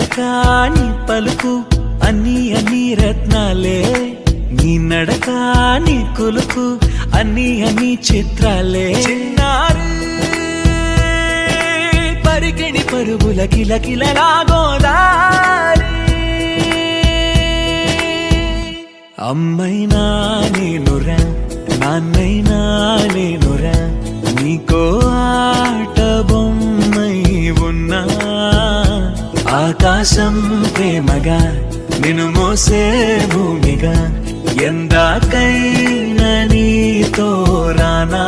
పలుక నీ పలుకు అన్ని అన్ని రత్నాలే, నీ నడక నీ కొలుకు అన్ని అన్ని చిత్రాలే. చిన్నారి పరికిణి పరుగుల కిలకిలలా గోదారి, అమ్మైనా నేనురా నాన్నైనా నేనురా, నీకో ఆట బొమ్మై ఉన్నా. ఆకాశం ప్రేమగా నిన్ను మోసే భూమిగా, ఎందాకైనా నీతో రానా.